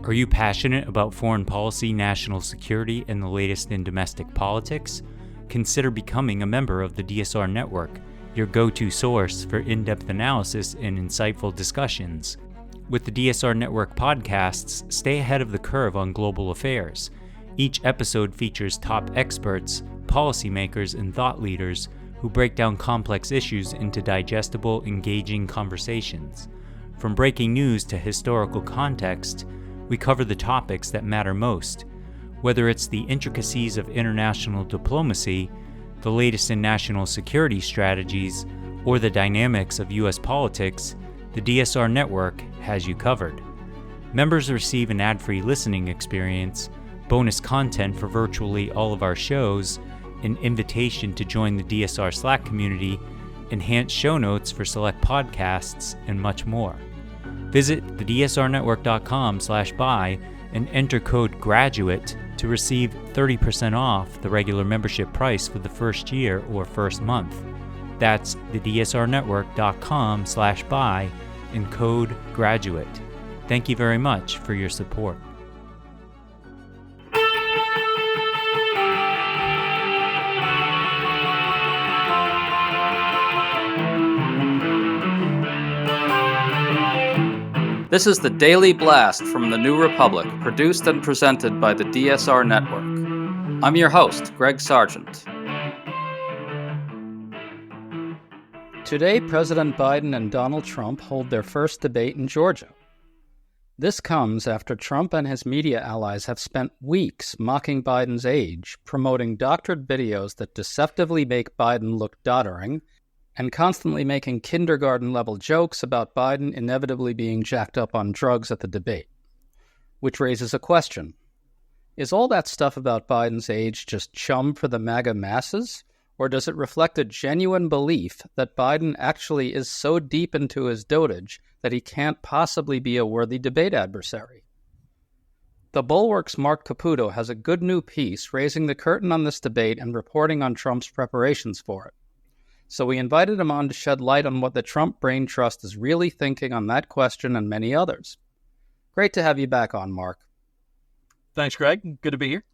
Are you passionate about foreign policy, national security, and the latest in domestic politics? Consider becoming a member of the DSR Network, your go-to source for in-depth analysis and insightful discussions. With the DSR Network podcasts, stay ahead of the curve on global affairs. Each episode features top experts, policymakers, and thought leaders who break down complex issues into digestible, engaging conversations. From breaking news to historical context, we cover the topics that matter most. Whether it's the intricacies of international diplomacy, the latest in national security strategies, or the dynamics of U.S. politics, the DSR Network has you covered. Members receive an ad-free listening experience, bonus content for virtually all of our shows, an invitation to join the DSR Slack community, enhanced show notes for select podcasts, and much more. Visit thedsrnetwork.com/buy and enter code GRADUATE to receive 30% off the regular membership price for the first year or first month. That's thedsrnetwork.com/buy and code GRADUATE. Thank you very much for your support. This is the Daily Blast from the New Republic, produced and presented by the DSR Network. I'm your host, Greg Sargent. Today, President Biden and Donald Trump hold their first debate in Georgia. This comes after Trump and his media allies have spent weeks mocking Biden's age, promoting doctored videos that deceptively make Biden look doddering, and constantly making kindergarten-level jokes about Biden inevitably being jacked up on drugs at the debate. Which raises a question. Is all that stuff about Biden's age just chum for the MAGA masses, or does it reflect a genuine belief that Biden actually is so deep into his dotage that he can't possibly be a worthy debate adversary? The Bulwark's Mark Caputo has a good new piece raising the curtain on this debate and reporting on Trump's preparations for it. So we invited him on to shed light on what the Trump Brain Trust is really thinking on that question and many others. Great to have you back on, Mark. Thanks, Greg. Good to be here.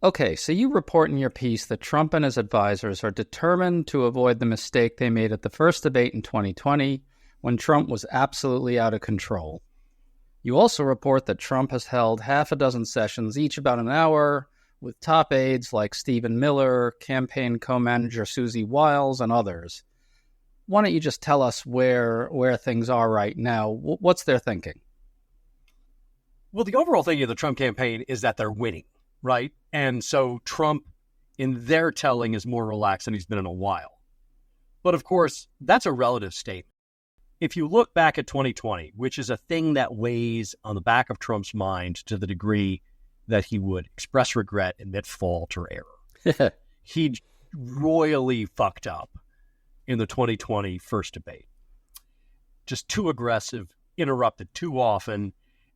Okay, so you report in your piece that Trump and his advisors are determined to avoid the mistake they made at the first debate in 2020 when Trump was absolutely out of control. You also report that Trump has held half a dozen sessions, each about an hour, with top aides like Stephen Miller, campaign co-manager Susie Wiles, and others. Why don't you just tell us where things are right now? What's their thinking? Well, the overall thinking of the Trump campaign is that they're winning, right? And so Trump, in their telling, is more relaxed than he's been in a while. But of course, that's a relative statement. If you look back at 2020, which is a thing that weighs on the back of Trump's mind to the degree that he would express regret, admit fault or error. He royally fucked up in the 2020 first debate. Just too aggressive, interrupted too often,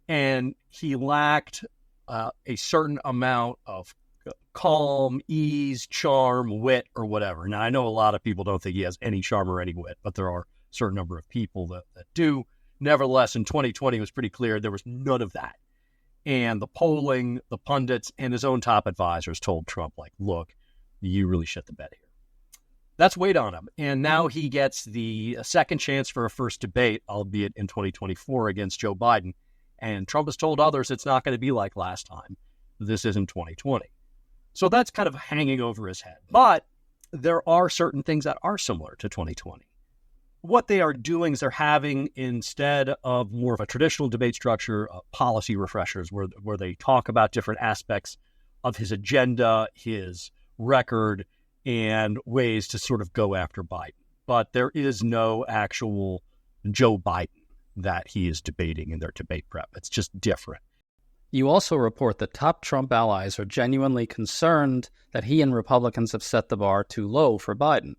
and he lacked a certain amount of calm, ease, charm, wit, or whatever. Now, I know a lot of people don't think he has any charm or any wit, but there are a certain number of people that do. Nevertheless, in 2020, it was pretty clear there was none of that. And the polling, the pundits, and his own top advisors told Trump, like, look, you really shit the bed here. That's weighed on him. And now he gets the second chance for a first debate, albeit in 2024 against Joe Biden. And Trump has told others it's not going to be like last time. This isn't 2020. So that's kind of hanging over his head. But there are certain things that are similar to 2020. What they are doing is they're having, instead of more of a traditional debate structure, policy refreshers where they talk about different aspects of his agenda, his record, and ways to sort of go after Biden. But there is no actual Joe Biden that he is debating in their debate prep. It's just different. You also report that top Trump allies are genuinely concerned that he and Republicans have set the bar too low for Biden.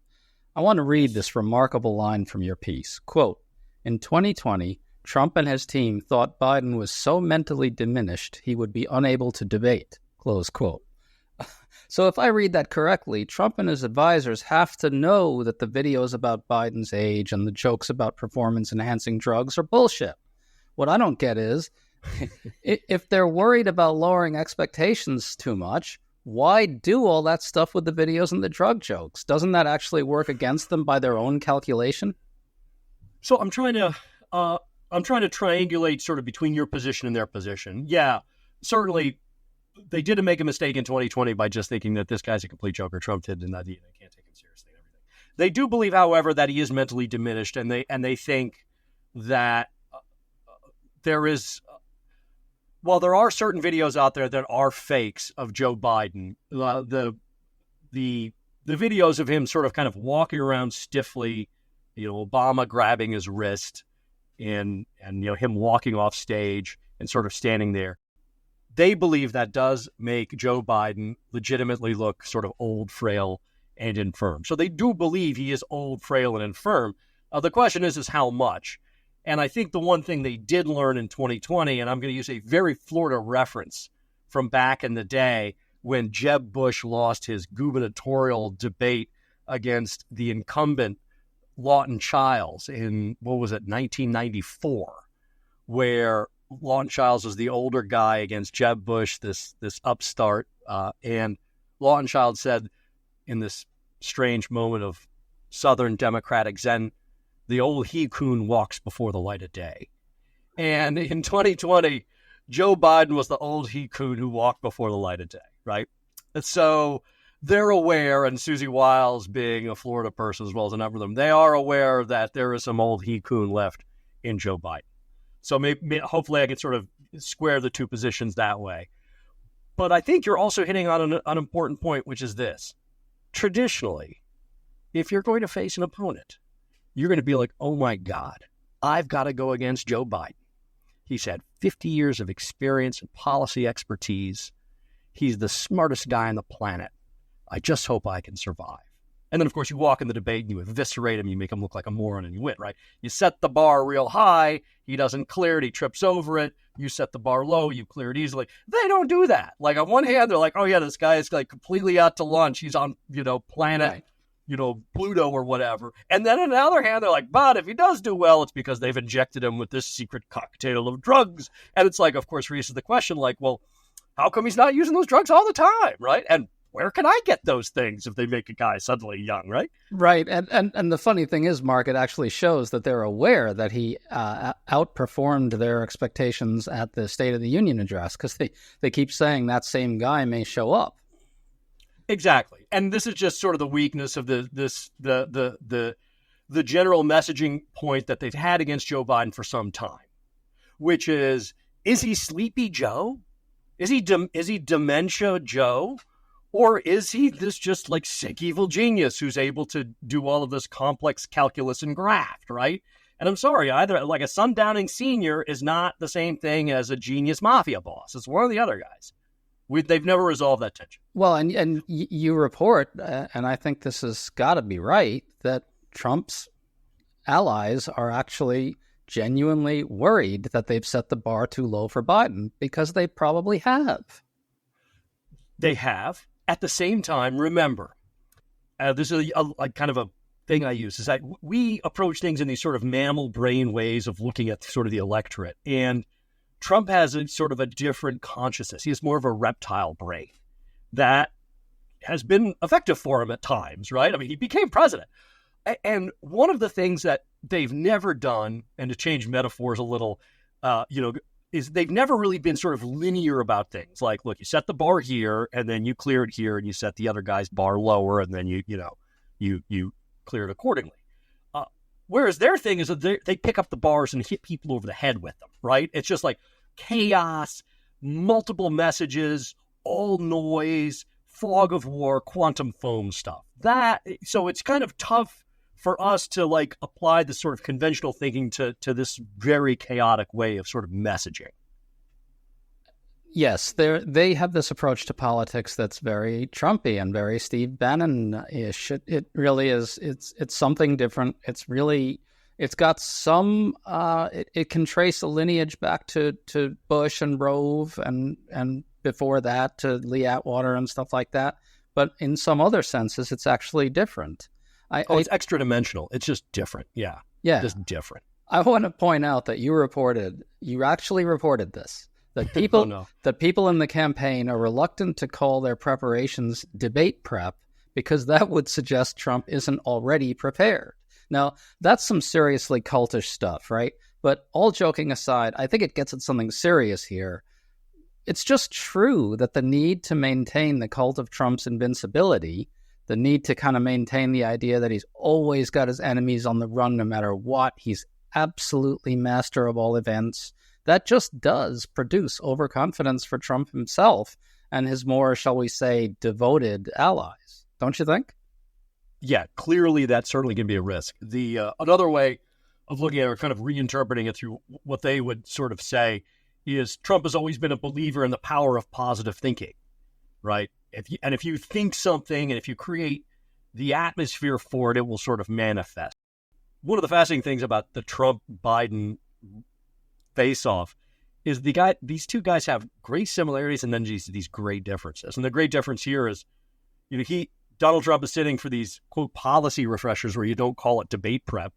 I want to read this remarkable line from your piece. Quote, in 2020, Trump and his team thought Biden was so mentally diminished he would be unable to debate. Close quote. So if I read that correctly, Trump and his advisors have to know that the videos about Biden's age and the jokes about performance-enhancing drugs are bullshit. What I don't get is, If they're worried about lowering expectations too much, why do all that stuff with the videos and the drug jokes? Doesn't that actually work against them by their own calculation? So I'm trying to triangulate sort of between your position and their position. Yeah, certainly they didn't make a mistake in 2020 by just thinking that this guy's a complete joker. Trump did, and that they can't take him seriously and everything. They do believe, however, that he is mentally diminished, and they think that there is. While there are certain videos out there that are fakes of Joe Biden, the videos of him sort of kind of walking around stiffly, Obama grabbing his wrist, and him walking off stage and sort of standing there, they believe that does make Joe Biden legitimately look sort of old, frail, and infirm. So they do believe he is old, frail, and infirm. The question is how much? And I think the one thing they did learn in 2020, and I'm going to use a very Florida reference from back in the day when Jeb Bush lost his gubernatorial debate against the incumbent Lawton Chiles in, 1994, where Lawton Chiles was the older guy against Jeb Bush, this upstart. And Lawton Chiles said in this strange moment of Southern Democratic Zen, the old he-coon walks before the light of day. And in 2020, Joe Biden was the old he-coon who walked before the light of day, right? And so they're aware, and Susie Wiles being a Florida person as well as a number of them, they are aware that there is some old he-coon left in Joe Biden. So hopefully I can sort of square the two positions that way. But I think you're also hitting on an important point, which is this. Traditionally, if you're going to face an opponent, you're going to be like, oh my God, I've got to go against Joe Biden. He's had 50 years of experience and policy expertise. He's the smartest guy on the planet. I just hope I can survive. And then, of course, you walk in the debate and you eviscerate him. You make him look like a moron and you win, right? You set the bar real high. He doesn't clear it. He trips over it. You set the bar low. You clear it easily. They don't do that. Like on one hand, they're like, oh yeah, this guy is like completely out to lunch. He's on, planet, Right. Pluto or whatever. And then on the other hand, they're like, but if he does do well, it's because they've injected him with this secret cocktail of drugs. And it's like, of course, raises the question like, well, how come he's not using those drugs all the time, right? And where can I get those things if they make a guy suddenly young, right? Right. And the funny thing is, Mark, it actually shows that they're aware that he outperformed their expectations at the State of the Union address, because they keep saying that same guy may show up. Exactly. And this is just sort of the weakness of the general messaging point that they've had against Joe Biden for some time, which is he Sleepy Joe? Is he Dementia Joe? Or is he this just like sick, evil genius who's able to do all of this complex calculus and graft, right? And I'm sorry, either like a Sundowning senior is not the same thing as a genius mafia boss. It's one of the other guys. They've never resolved that tension. Well, and you report, and I think this has got to be right, that Trump's allies are actually genuinely worried that they've set the bar too low for Biden, because they probably have. They have. At the same time, remember, this is a kind of a thing I use, is that we approach things in these sort of mammal brain ways of looking at sort of the electorate. And Trump has a sort of a different consciousness. He has more of a reptile brain that has been effective for him at times, right? I mean, he became president. And one of the things that they've never done, and to change metaphors a little, is they've never really been sort of linear about things. Like, look, you set the bar here, and then you clear it here, and you set the other guy's bar lower, and then you clear it accordingly. Whereas their thing is that they pick up the bars and hit people over the head with them, right? It's just like chaos, multiple messages, all noise, fog of war, quantum foam stuff. So it's kind of tough for us to like apply the sort of conventional thinking to this very chaotic way of sort of messaging. Yes, they have this approach to politics that's very Trumpy and very Steve Bannon-ish. It really is. It's something different. It's got some. It can trace a lineage back to Bush and Rove and before that to Lee Atwater and stuff like that. But in some other senses, it's actually different. It's extra dimensional. It's just different. Yeah. Yeah. Just different. I want to point out that you actually reported this, that people, Oh, no. that people in the campaign are reluctant to call their preparations debate prep because that would suggest Trump isn't already prepared. Now, that's some seriously cultish stuff, right? But all joking aside, I think it gets at something serious here. It's just true that the need to maintain the cult of Trump's invincibility, the need to kind of maintain the idea that he's always got his enemies on the run no matter what, he's absolutely master of all events, that just does produce overconfidence for Trump himself and his more, shall we say, devoted allies. Don't you think? Yeah, clearly that's certainly going to be a risk. The another way of looking at it, or kind of reinterpreting it through what they would sort of say, is Trump has always been a believer in the power of positive thinking, right? If you think something and if you create the atmosphere for it, it will sort of manifest. One of the fascinating things about the Trump-Biden face-off is these two guys have great similarities and then these great differences. And the great difference here is, Donald Trump is sitting for these, quote, policy refreshers where you don't call it debate prep.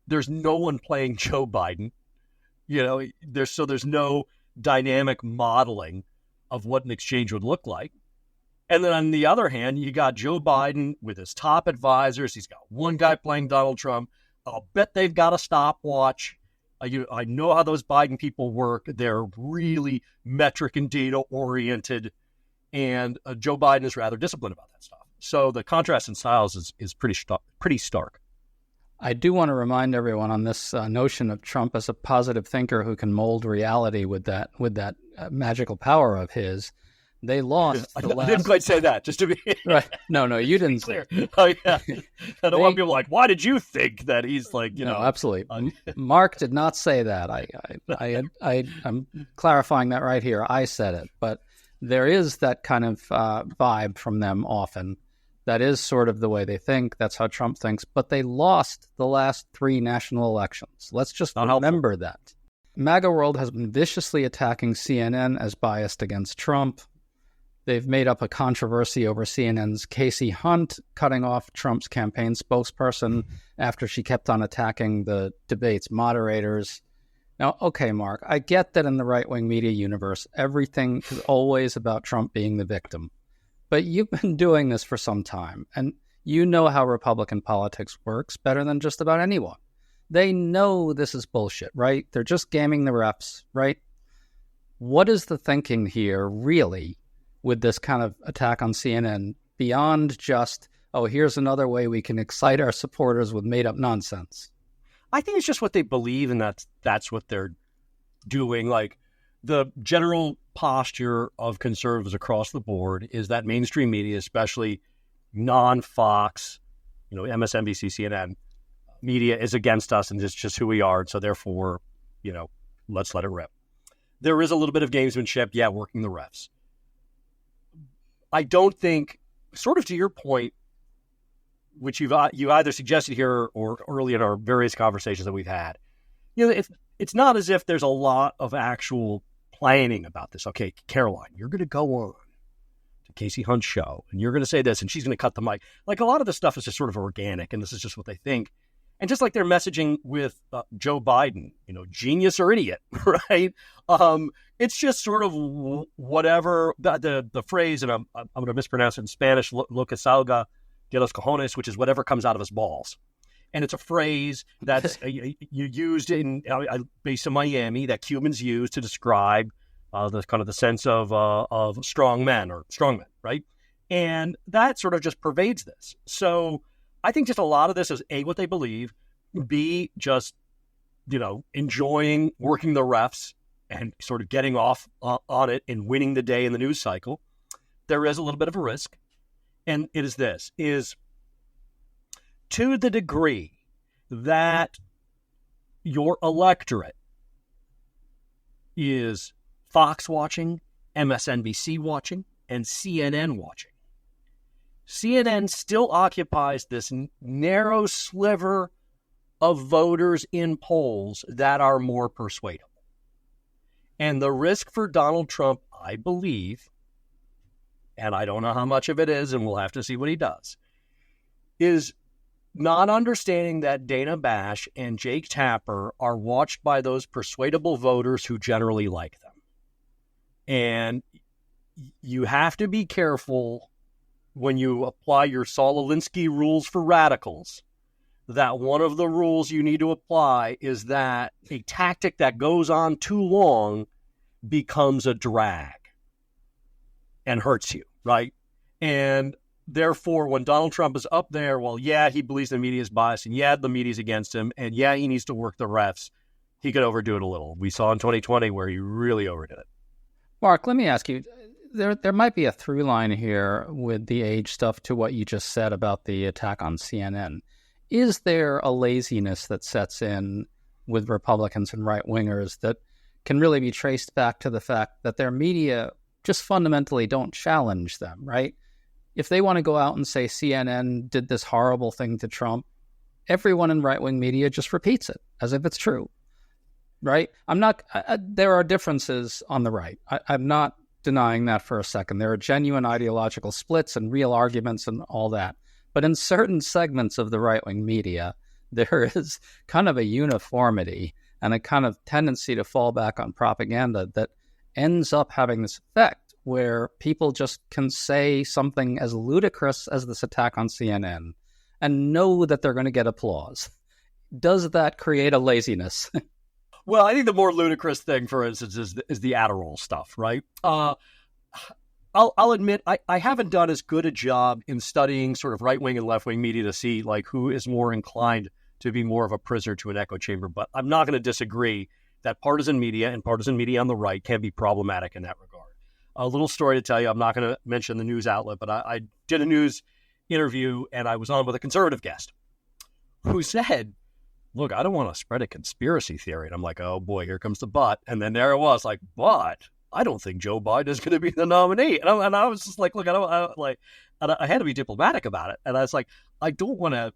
There's no one playing Joe Biden. There's no dynamic modeling of what an exchange would look like. And then on the other hand, you got Joe Biden with his top advisors. He's got one guy playing Donald Trump. I'll bet they've got a stopwatch. I know how those Biden people work. They're really metric and data oriented. And Joe Biden is rather disciplined about that stuff. So the contrast in styles is pretty stark. I do want to remind everyone on this notion of Trump as a positive thinker who can mold reality with that magical power of his. They lost. I didn't quite say that, just to be right. No, you didn't. Clear. Oh yeah. I don't want people like, why did you think that he's like, No, absolutely. Mark did not say that. I'm clarifying that right here. I said it, but there is that kind of vibe from them often. That is sort of the way they think. That's how Trump thinks. But they lost the last 3 national elections. Let's just remember that. MAGA World has been viciously attacking CNN as biased against Trump. They've made up a controversy over CNN's Casey Hunt cutting off Trump's campaign spokesperson after she kept on attacking the debate's moderators. Now, okay, Mark, I get that in the right-wing media universe, everything is always about Trump being the victim. But you've been doing this for some time, and you know how Republican politics works better than just about anyone. They know this is bullshit, right? They're just gaming the refs, right? What is the thinking here, really, with this kind of attack on CNN beyond just, oh, here's another way we can excite our supporters with made-up nonsense? I think it's just what they believe, and that's what they're doing. Like, the general posture of conservatives across the board is that mainstream media, especially non-Fox, MSNBC, CNN media, is against us, and it's just who we are. And so therefore, let's let it rip. There is a little bit of gamesmanship, working the refs. I don't think, sort of to your point, which you either suggested here or early in our various conversations that we've had, it's not as if there's a lot of actual planning about this. Okay, Caroline, you're going to go on to Casey Hunt's show, and you're going to say this, and she's going to cut the mic. Like, a lot of this stuff is just sort of organic, and this is just what they think. And just like their messaging with Joe Biden, genius or idiot, right? It's just sort of whatever the phrase, and I'm going to mispronounce it in Spanish, lo que salga de los cojones, which is whatever comes out of his balls. And it's a phrase that's you used based in Miami that Cubans use to describe the kind of the sense of strong men or strongmen, right? And that sort of just pervades this. So I think just a lot of this is A, what they believe, B, just enjoying working the refs and sort of getting off on it and winning the day in the news cycle. There is a little bit of a risk, and it is this: to the degree that your electorate is Fox watching, MSNBC watching, and CNN watching, CNN still occupies this narrow sliver of voters in polls that are more persuadable. And the risk for Donald Trump, I believe, and I don't know how much of it is, and we'll have to see what he does, is not understanding that Dana Bash and Jake Tapper are watched by those persuadable voters who generally like them. And you have to be careful when you apply your Saul Alinsky rules for radicals, that one of the rules you need to apply is that a tactic that goes on too long becomes a drag and hurts you, right? And therefore, when Donald Trump is up there, well, yeah, he believes the media is biased, and yeah, the media's against him, and yeah, he needs to work the refs. He could overdo it a little. We saw in 2020 where he really overdid it. Mark, let me ask you, there might be a through line here with the age stuff to what you just said about the attack on CNN. Is there a laziness that sets in with Republicans and right-wingers that can really be traced back to the fact that their media just fundamentally don't challenge them, right? If they want to go out and say CNN did this horrible thing to Trump, everyone in right-wing media just repeats it as if it's true, right? There are differences on the right. I'm not denying that for a second. There are genuine ideological splits and real arguments and all that. But in certain segments of the right-wing media, there is kind of a uniformity and a kind of tendency to fall back on propaganda that ends up having this effect where people just can say something as ludicrous as this attack on CNN and know that they're going to get applause. Does that create a laziness? Well, I think the more ludicrous thing, for instance, is the Adderall stuff, right? I'll admit I haven't done as good a job in studying sort of right-wing and left-wing media to see like who is more inclined to be more of a prisoner to an echo chamber. But I'm not going to disagree that partisan media and partisan media on the right can be problematic in that regard. A little story to tell you. I'm not going to mention the news outlet, but I did a news interview and I was on with a conservative guest who said, look, I don't want to spread a conspiracy theory. And I'm like, oh boy, here comes the but. And then there it was like, but I don't think Joe Biden is going to be the nominee. And I was just like, look, I had to be diplomatic about it. And I was like, I don't want to,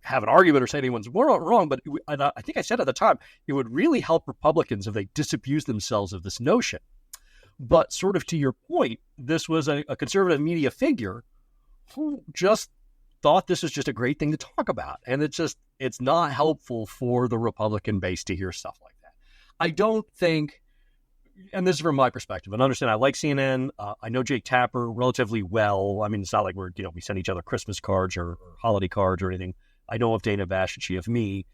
have an argument or say anyone's wrong. But I think I said at the time, it would really help Republicans if they disabused themselves of this notion. But sort of to your point, this was a conservative media figure who just thought this was just a great thing to talk about. And it's not helpful for the Republican base to hear stuff like that. I don't think, and this is from my perspective, and understand I like CNN. I know Jake Tapper relatively well. I mean, it's not like we send each other Christmas cards or holiday cards or anything. I know of Dana Bash and she of me.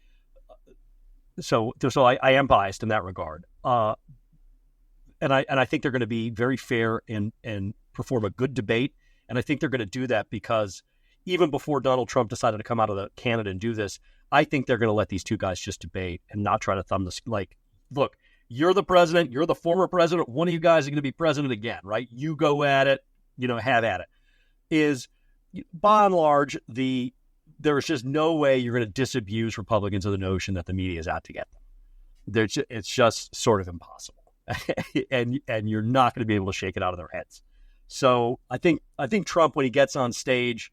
So I am biased in that regard. And I think they're going to be very fair and perform a good debate. And I think they're going to do that because even before Donald Trump decided to come out of Canada and do this, I think they're going to let these two guys just debate and not try to thumb this. Like, look, you're the president, you're the former president, one of you guys are going to be president again, right? You go at it, have at it. Is, by and large, there is just no way you're going to disabuse Republicans of the notion that the media is out to get them. It's just sort of impossible. and you're not going to be able to shake it out of their heads. So I think Trump, when he gets on stage,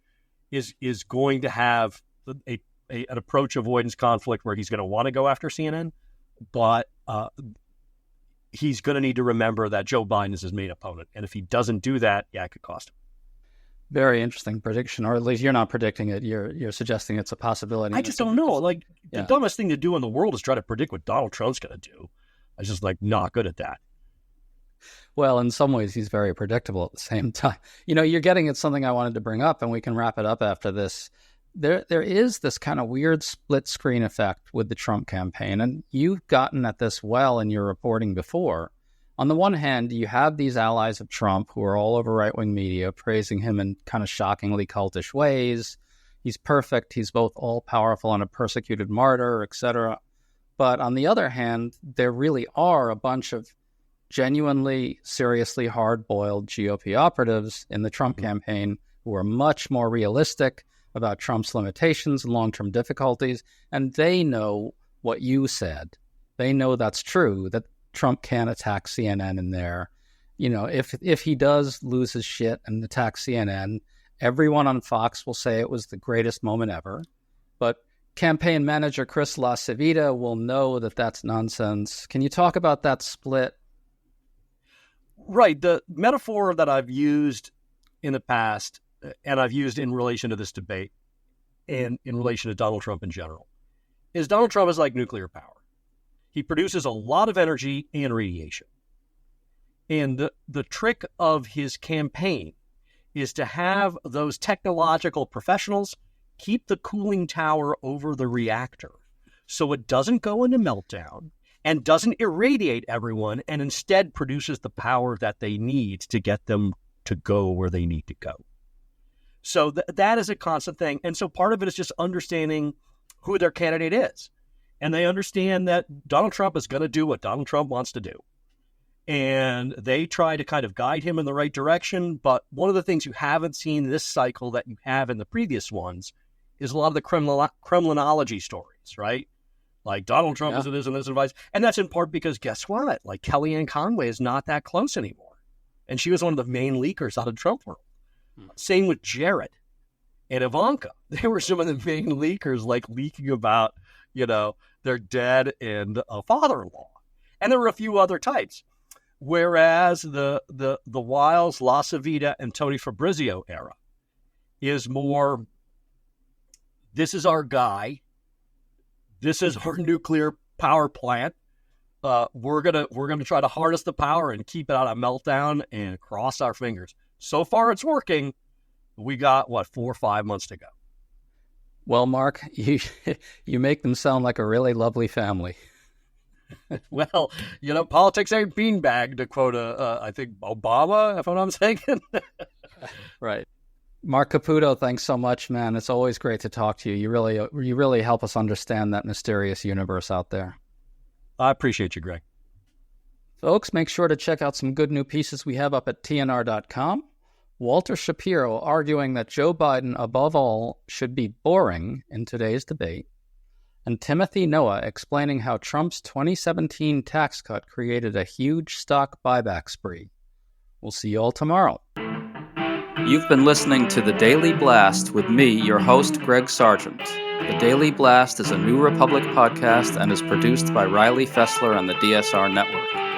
is going to have an approach avoidance conflict where he's going to want to go after CNN, but he's going to need to remember that Joe Biden is his main opponent, and if he doesn't do that, it could cost him. Very interesting prediction, or at least you're not predicting it. You're suggesting it's a possibility. I just don't know. The dumbest thing to do in the world is try to predict what Donald Trump's going to do. I was just not good at that. Well, in some ways, he's very predictable at the same time. You're getting at something I wanted to bring up, and we can wrap it up after this. There is this kind of weird split screen effect with the Trump campaign, and you've gotten at this well in your reporting before. On the one hand, you have these allies of Trump who are all over right-wing media praising him in kind of shockingly cultish ways. He's perfect. He's both all-powerful and a persecuted martyr, etc. But on the other hand, there really are a bunch of genuinely, seriously hard-boiled GOP operatives in the Trump campaign who are much more realistic about Trump's limitations and long-term difficulties, and they know what you said. They know that's true, that Trump can't attack CNN in there. If he does lose his shit and attack CNN, everyone on Fox will say it was the greatest moment ever. But campaign manager Chris LaCivita will know that that's nonsense. Can you talk about that split? Right. The metaphor that I've used in the past, and I've used in relation to this debate, and in relation to Donald Trump in general, is Donald Trump is like nuclear power. He produces a lot of energy and radiation. And the trick of his campaign is to have those technological professionals keep the cooling tower over the reactor so it doesn't go into meltdown and doesn't irradiate everyone, and instead produces the power that they need to get them to go where they need to go. So that is a constant thing. And so part of it is just understanding who their candidate is. And they understand that Donald Trump is going to do what Donald Trump wants to do. And they try to kind of guide him in the right direction. But one of the things you haven't seen this cycle that you have in the previous ones is a lot of the Kremlinology stories, right? Like Donald Trump is this and this advice. And that's in part because guess what? Like Kellyanne Conway is not that close anymore. And she was one of the main leakers out of Trump world. Same with Jared and Ivanka. They were some of the main leakers, like leaking about, their dad and father-in-law. And there were a few other types. Whereas the Wiles, LaCivita, and Tony Fabrizio era is more, this is our guy. This is our nuclear power plant. We're gonna try to harness the power and keep it out of meltdown and cross our fingers. So far, it's working. We got 4 or 5 months to go. Well, Mark, you make them sound like a really lovely family. Well, politics ain't beanbag, to quote, I think, Obama, if I'm not mistaken. Right. Mark Caputo, thanks so much, man. It's always great to talk to you. You really help us understand that mysterious universe out there. I appreciate you, Greg. Folks, make sure to check out some good new pieces we have up at TNR.com. Walter Shapiro arguing that Joe Biden, above all, should be boring in today's debate. And Timothy Noah explaining how Trump's 2017 tax cut created a huge stock buyback spree. We'll see you all tomorrow. You've been listening to The Daily Blast with me, your host, Greg Sargent. The Daily Blast is a New Republic podcast and is produced by Riley Fessler on the DSR Network.